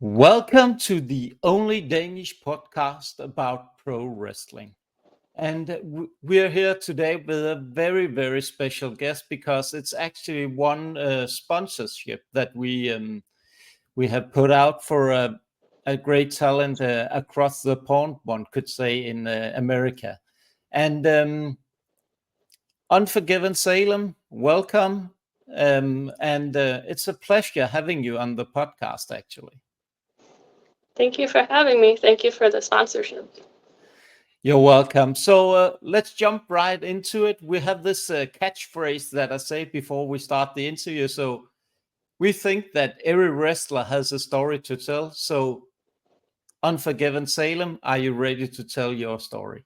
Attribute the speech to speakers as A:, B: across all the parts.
A: Welcome to the only Danish podcast about pro wrestling. And we're here today with a very, very special guest because it's actually one sponsorship that we have put out for a great talent across the pond, one could say, in America. And Unforgiven Salem, welcome. And it's a pleasure having you on the podcast, actually.
B: Thank you for having me. Thank you for the sponsorship.
A: You're welcome. So let's jump right into it. We have this catchphrase that I say before we start the interview. So we think that every wrestler has a story to tell. So, Unforgiven Salem, are you ready to tell your story?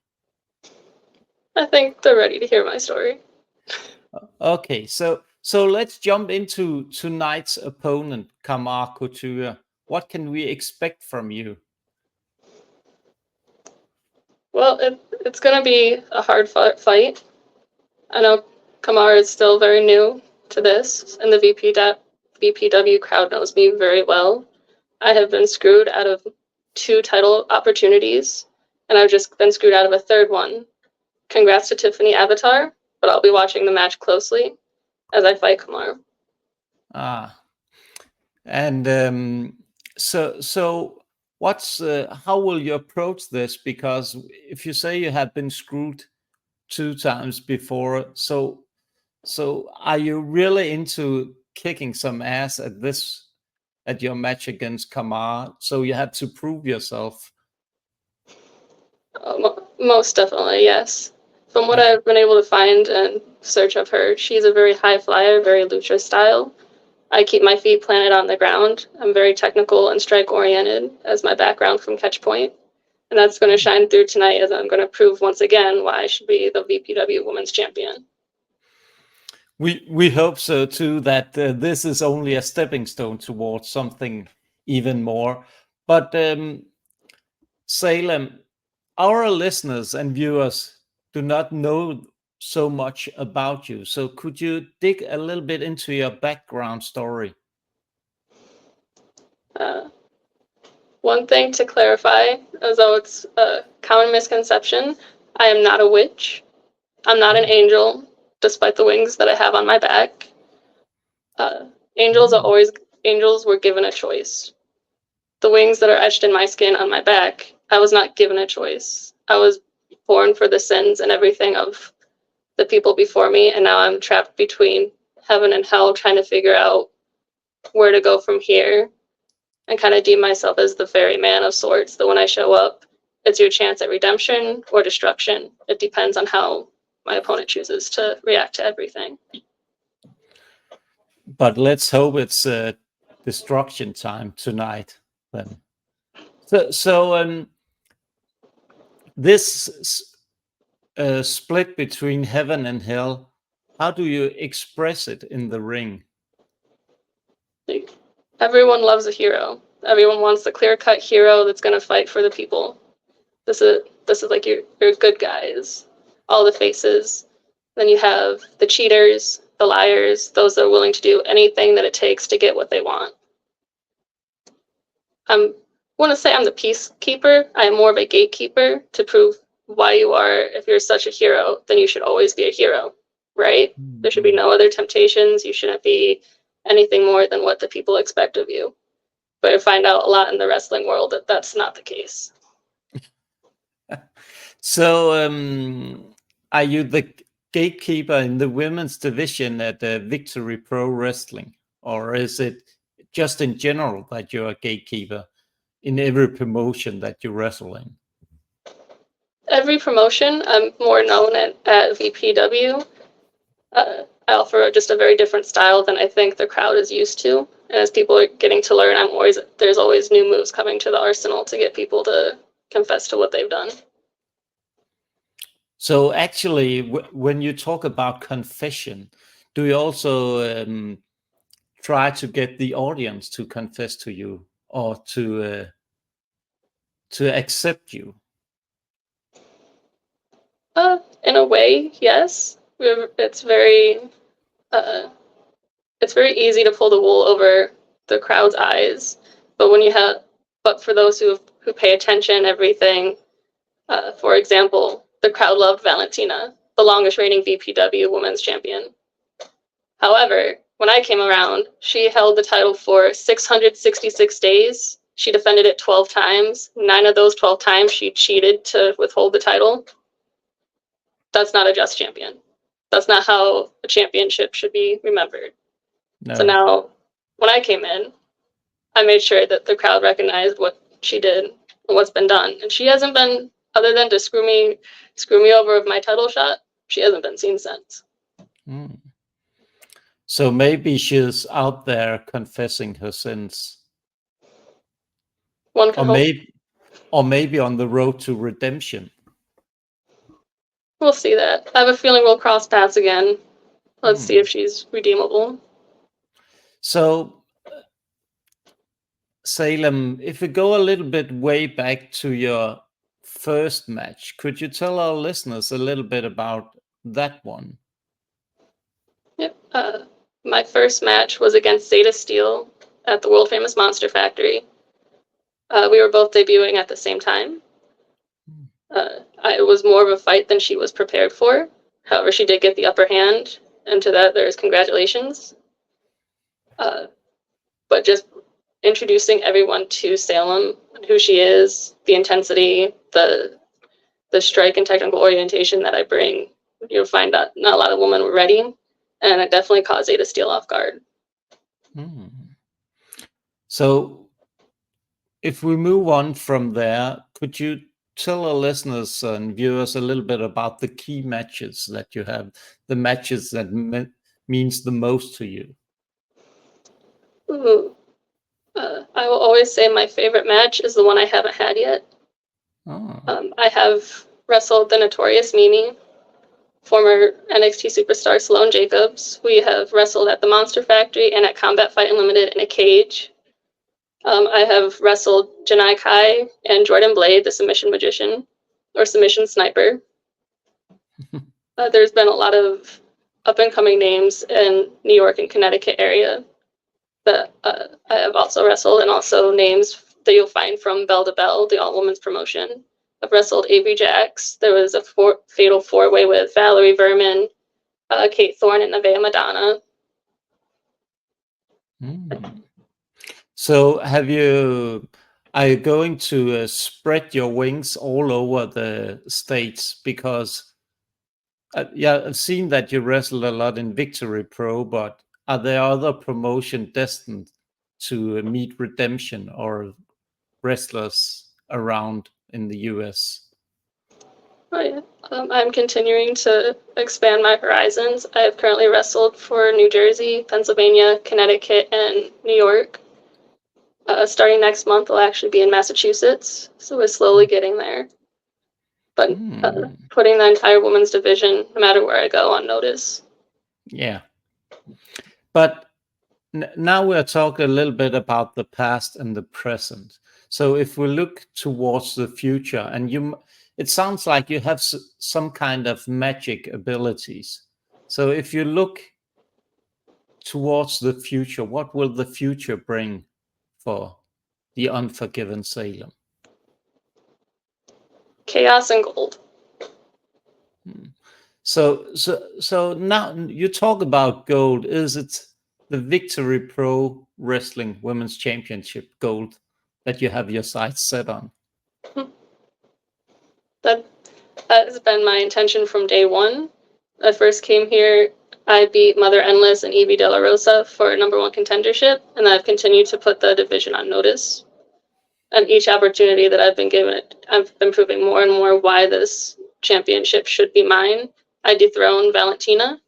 B: I think they're ready to hear my story.
A: Okay, so let's jump into tonight's opponent, Kamar Kouture. What can we expect from you?
B: Well, it's going to be a hard fight. I know Kamar is still very new to this, and the VPW crowd knows me very well. I have been screwed out of 2 title opportunities, and I've just been screwed out of a 3rd one. Congrats to Tiffany Avatar, but I'll be watching the match closely as I fight Kamar.
A: And so what's how will you approach this? Because if you say you have been screwed 2 times before, so are you really into kicking some ass at your match against Kamar? So you have to prove yourself.
B: Most definitely, yes. From what I've been able to find and search of her, she's a very high flyer, very lucha style. I keep my feet planted on the ground. I'm very technical and strike oriented as my background from catch point. And that's going to shine through tonight as I'm going to prove once again why I should be the VPW Women's Champion.
A: We hope so too, that this is only a stepping stone towards something even more. But Salem, our listeners and viewers do not know so much about you. So could you dig a little bit into your background story?
B: One thing to clarify, as though it's a common misconception, I am not a witch. I'm not an angel, despite the wings that I have on my back. Angels were given a choice. The wings that are etched in my skin on my back, I was not given a choice. I was born for the sins and everything of the people before me, and now I'm trapped between heaven and hell, trying to figure out where to go from here, and kind of deem myself as the ferryman of sorts, that when I show up, it's your chance at redemption or destruction. It depends on how my opponent chooses to react to everything.
A: But let's hope it's destruction time tonight then. So this split between heaven and hell, how do you express it in the ring?
B: Like, everyone loves a hero. Everyone wants the clear-cut hero that's going to fight for the people. This is like your good guys, all the faces. Then you have the cheaters, the liars, those that are willing to do anything that it takes to get what they want. I want to say I'm the peacekeeper. I am more of a gatekeeper to prove why you are. If you're such a hero, then you should always be a hero, right? Mm-hmm. There should be no other temptations. You shouldn't be anything more than what the people expect of you. But I find out a lot in the wrestling world that that's not the case.
A: So, are you the gatekeeper in the women's division at Victory Pro Wrestling? Or is it just in general that you're a gatekeeper in every promotion that you wrestle in?
B: Every promotion. I'm more known at VPW. I offer just a very different style than I think the crowd is used to. And as people are getting to learn, there's always new moves coming to the arsenal to get people to confess to what they've done.
A: So actually, when you talk about confession, do you also try to get the audience to confess to you or to accept you?
B: In a way, yes. It's very easy to pull the wool over the crowd's eyes But for those who pay attention, everything, for example, the crowd loved Valentina, the longest reigning VPW women's champion. However, when I came around, she held the title for 666 days. She defended it 12 times. 9 of those 12 times, she cheated to withhold the title. That's not a just champion. That's not how a championship should be remembered.
A: No.
B: So now, when I came in, I made sure that the crowd recognized what she did and what's been done. And she hasn't been, other than to screw me over with my title shot, she hasn't been seen since.
A: So maybe she's out there confessing her sins.
B: One can hope.
A: Or maybe on the road to redemption.
B: We'll see that. I have a feeling we'll cross paths again. Let's see if she's redeemable.
A: So, Salem, if we go a little bit way back to your first match, could you tell our listeners a little bit about that one?
B: Yep. My first match was against Zeta Steel at the world famous Monster Factory. We were both debuting at the same time. It was more of a fight than she was prepared for. However, she did get the upper hand, and to that, there's congratulations. But just introducing everyone to Salem, who she is, the intensity, the strike and technical orientation that I bring, you'll find that not a lot of women were ready, and it definitely caused Zeta Steel off guard.
A: So, if we move on from there, could you tell our listeners and viewers a little bit about the key matches that you have, the matches that means the most to you?
B: I will always say my favorite match is the one I haven't had yet. I have wrestled the notorious Mimi, former NXT superstar Sloane Jacobs. We have wrestled at the Monster Factory and at Combat Fight Unlimited in a cage. I have wrestled Janai Kai and Jordan Blade, the submission magician, or submission sniper. There's been a lot of up-and-coming names in New York and Connecticut area that I have also wrestled, and also names that you'll find from Bell to Bell, the all-women's promotion. I've wrestled Avery Jacks. There was a fatal four-way with Valerie Verman, Kate Thorne, and Nevaeh Madonna.
A: So are you going to spread your wings all over the states? Because I've seen that you wrestled a lot in Victory Pro, but are there other promotions destined to meet redemption or wrestlers around in the US?
B: Oh, yeah. I'm continuing to expand my horizons. I have currently wrestled for New Jersey, Pennsylvania, Connecticut, and New York. Starting next month, I'll actually be in Massachusetts, so we're slowly getting there. But putting the entire women's division, no matter where I go, on notice.
A: Yeah. But now we're talking a little bit about the past and the present. So if we look towards the future, and it sounds like you have some kind of magic abilities. So if you look towards the future, what will the future bring for the Unforgiven Salem?
B: Chaos and gold.
A: So now you talk about gold. Is it the Victory Pro Wrestling Women's Championship gold that you have your sights set on?
B: That has been my intention from day one. I first came here, I beat Mother Endless and Evie De La Rosa for #1 contendership, and I've continued to put the division on notice. And each opportunity that I've been given, I've been proving more and more why this championship should be mine. I dethroned Valentina.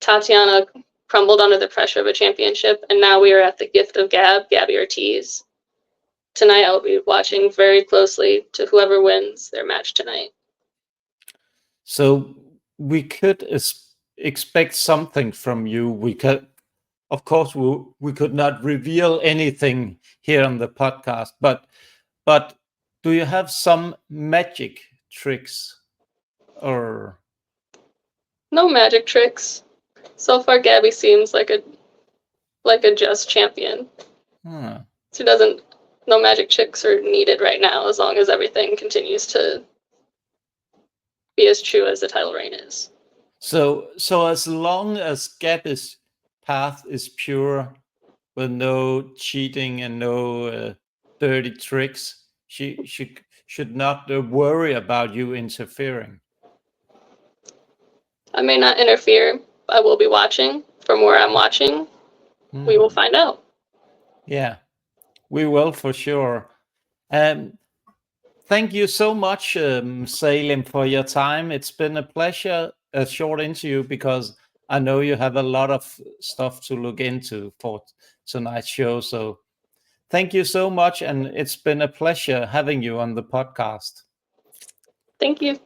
B: Tatiana crumbled under the pressure of a championship, and now we are at the gift of Gabby Ortiz. Tonight, I'll be watching very closely to whoever wins their match tonight.
A: So we could expect something from you. Of course, we could not reveal anything here on the podcast, but do you have some magic tricks or?
B: No magic tricks. So far, Gabby seems like a just champion. No magic tricks are needed right now, as long as everything continues to be as true as the title reign is.
A: So as long as Gabby's path is pure, with no cheating and no dirty tricks, she should not worry about you interfering.
B: I may not interfere. I will be watching. From where I'm watching, we will find out.
A: Yeah, we will for sure. Thank you so much, Salem, for your time. It's been a pleasure, a short interview, because I know you have a lot of stuff to look into for tonight's show. So thank you so much. And it's been a pleasure having you on the podcast.
B: Thank you.